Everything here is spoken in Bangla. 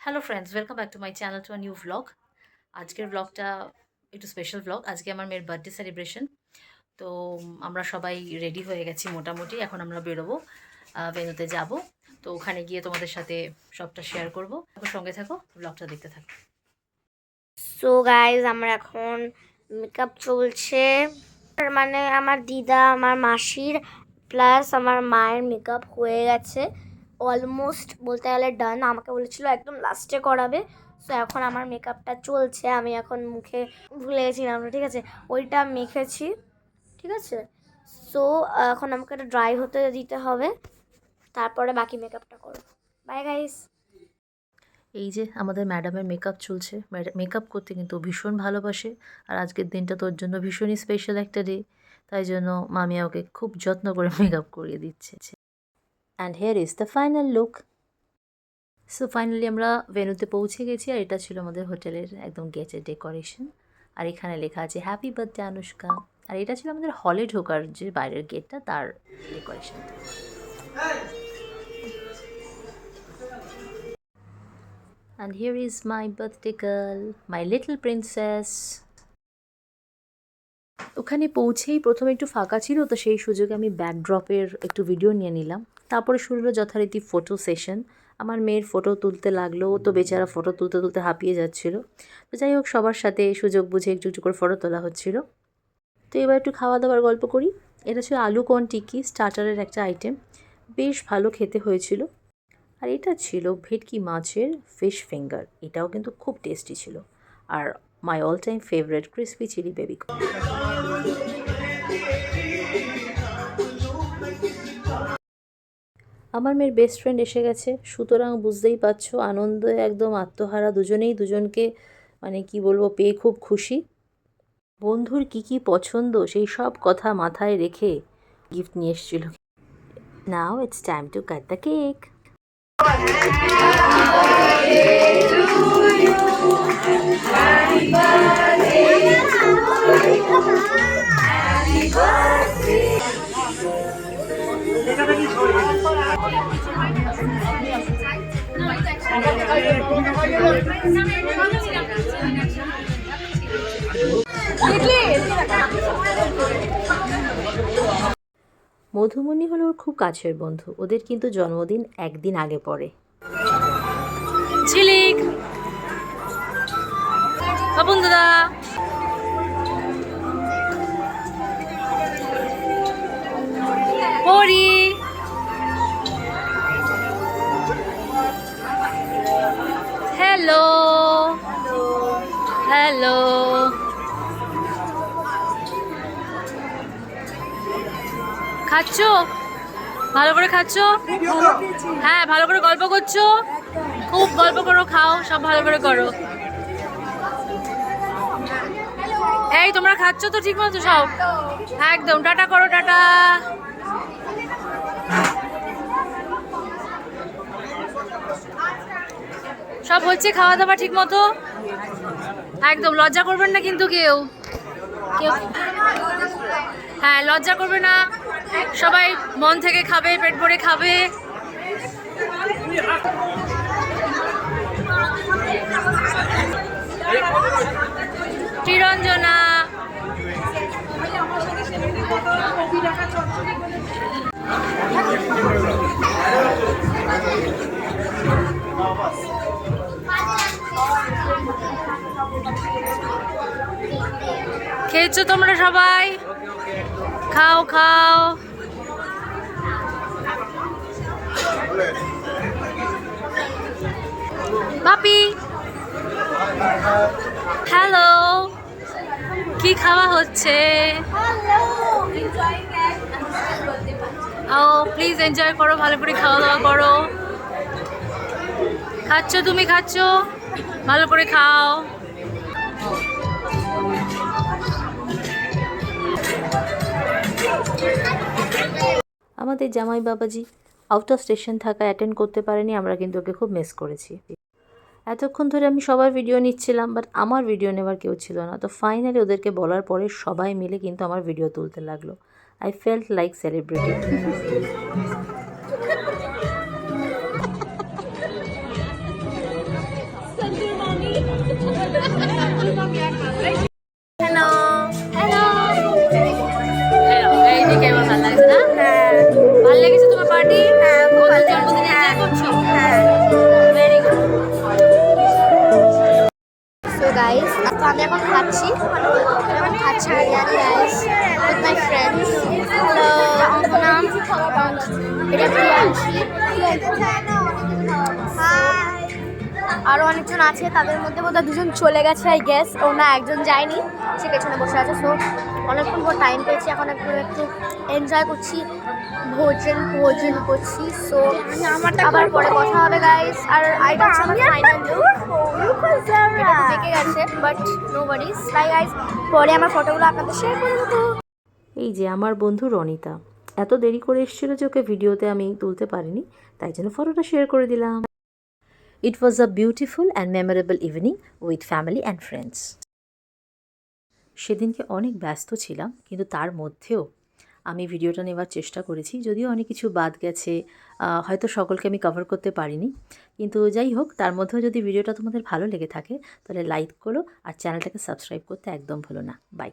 Hello friends, welcome back to my channel to a new vlog. আজকের ভ্লগটা একটু স্পেশাল ভ্লগ। আজকে আমার মেয়ের বার্থডে সেলিব্রেশন। তো আমরা সবাই রেডি হয়ে গেছি মোটামুটি। এখন আমরা বেরোবো, ভেন্যুতে যাব। তো ওখানে গিয়ে তোমাদের সাথে সবটা শেয়ার করবো। সঙ্গে থাকো, ভ্লগটা দেখতে থাকো। সো গাইজ, আমার এখন মেকআপ চলছে। মানে আমার দিদা, আমার মাসির প্লাস আমার মায়ের মেকআপ হয়ে গেছে অলমোস্ট, বলতে গেলে ডান। আমাকে বলেছিল একদম লাস্টে করাবে। সো এখন আমার মেকআপটা চলছে। আমি এখন মুখে ভুলে গেছি নামটা, ঠিক আছে, ওইটা মেখেছি, ঠিক আছে। সো এখন আমাকে এটা ড্রাই হতে দিতে হবে, তারপরে বাকি মেকআপটা করবো। Bye guys. এই যে আমাদের ম্যাডামের মেকআপ চলছে। মেকআপ করতে কিন্তু ভীষণ ভালোবাসে। আর আজকের দিনটা তোর জন্য ভীষণই স্পেশাল একটা ডে। তাই জন্য মামিয়া ওকে খুব যত্ন করে মেকআপ করিয়ে দিচ্ছে। And hair is the final look. So finally আমরা ভেন্যুতে পৌঁছে গেছি। আর এটা ছিল আমাদের হোটেলের একদম গেটের ডেকোরেশন। আর এখানে লেখা আছে হ্যাপি বার্থডে আনুষ্কা। আর এটা ছিল আমাদের হলে ঢোকার যে বাইরের গেটটা, তার decoration. And here is my birthday girl, my little princess. ওখানে পৌঁছেই প্রথমে একটু ফাঁকা ছিল, তো সেই সুযোগে আমি ব্যাকড্রপের একটু ভিডিও নিয়ে নিলাম। তারপরে শুরু হলো যথারীতি ফটো সেশন। আমার মেয়ের ফটো তুলতে লাগলো, তো বেচারা ফটো তুলতে তুলতে হাঁপিয়ে যাচ্ছিল। তো যাই হোক, সবার সাথে সুযোগ বুঝে একটু একটু করে ফটো তোলা হচ্ছিল। তো এবার একটু খাওয়া দাওয়ার গল্প করি। এটা ছিল আলু কর্ন টিক্কি, স্টার্টারের একটা আইটেম। বেশ ভালো খেতে হয়েছিল। আর এটা ছিল ভেটকি মাছের ফিশ ফিঙ্গার। এটাও কিন্তু খুব টেস্টি ছিল। আর my all time favourite crispy chilli baby corn. আমার মেয়ের বেস্ট ফ্রেন্ড এসে গেছে, সুতরাং বুঝতেই পারছো আনন্দে একদম আত্মহারা দুজনেই। দুজনকে মানে কি বলবো, পেয়ে খুব খুশি। বন্ধুর কি কি পছন্দ সেই সব কথা মাথায় রেখে গিফট নিয়ে এসেছিল। Now it's time to cut the cake. Madhumani হলো ওর খুব কাছের বন্ধু। ওদের কিন্তু জন্মদিন একদিন আগে পড়ে। ঝিলিক বাবুন দাদা, পরি, হ্যালো হ্যালো। খাচ্ছ? ভালো করে খাচ্ছ? হ্যাঁ, ভালো করে গল্প করছো? খুব গল্প করো, খাও, সব ভালো করে করো। এই তোমরা খাচ্ছ তো ঠিক মতো সব? একদম টাটা করো, টাটা। সব হচ্ছে খাওয়া দাওয়া ঠিক মতো? একদম লজ্জা করবেন না কিন্তু কেউ কেউ। হ্যাঁ, লজ্জা করবে না, সবাই মন থেকে খাবে, পেট ভরে খাবে। ত্রিরঞ্জনা, খেয়েছো তোমরা সবাই? খাও খাও। পাপি, হ্যালো, কি খাওয়া হচ্ছে? ও প্লিজ এনজয় করো, ভালো করে খাওয়া দাওয়া করো। খাচ্ছ? তুমি খাচ্ছ? ভালো করে খাও। আমাদের জামাই বাবাজি আউট অফ স্টেশন থাকা অ্যাটেন্ড করতে পারেনি। আমরা কিন্তু ওকে খুব মিস করেছি। এতক্ষণ ধরে আমি সবার ভিডিও নিচ্ছিলাম, বাট আমার ভিডিও নেওয়ার কেউ ছিল না। তো ফাইনালি ওদেরকে বলার পরে সবাই মিলে কিন্তু আমার ভিডিও তুলতে লাগলো। I felt like celebrity. Hello hello এই যে কেমন ভালো লাগছে না? হ্যাঁ ভালো লেগেছে তোমার পার্টি? হ্যাঁ খুব ভালো জন্মদিন লাগছে। এনজয় করছো? হ্যাঁ ভেরি গুড। সো গাইস তো আমি এখন খাচ্ছি biryani rice with my friends. Hello Ankana, এটা প্রিয়াংশী, আরও অনেকজন আছে, তাদের মধ্যে বোধহয় দুজন চলে গেছে আই গেস, ও না একজন যায়নি, সে পেছনে বসে আছে। সো অনেকক্ষণ পর টাইম পেয়েছি, এখন একটু একটু এনজয় করছি, ভোজন ভোজন করছি। সো আবার পরে কথা হবে গাইস। আর আইটা হচ্ছে আমার ফাইনাল লুক, এটা দেখে গেছে but no worries. Bye guys, পরে আমার ফটোগুলো আপনাদের শেয়ার করে দেবো। এই যে আমার বন্ধু রনিতা এত দেরি করে এসেছিল যে ওকে ভিডিওতে আমি তুলতে পারিনি, তাই জন্য ফটোটা শেয়ার করে দিলাম। It was a beautiful and memorable evening with family and friends. সেদিনকে অনেক ব্যস্ত ছিলাম, কিন্তু তার মধ্যেও আমি ভিডিওটা নেওয়ার চেষ্টা করেছি, যদিও অনেক কিছু বাদ গেছে, হয়তো সকলকে আমি কভার করতে পারিনি, কিন্তু যাই হোক, তার মধ্যেও যদি ভিডিওটা তোমাদের ভালো লেগে থাকে তাহলে লাইক করো আর চ্যানেলটাকে সাবস্ক্রাইব করতে একদম ভুলো না। বাই।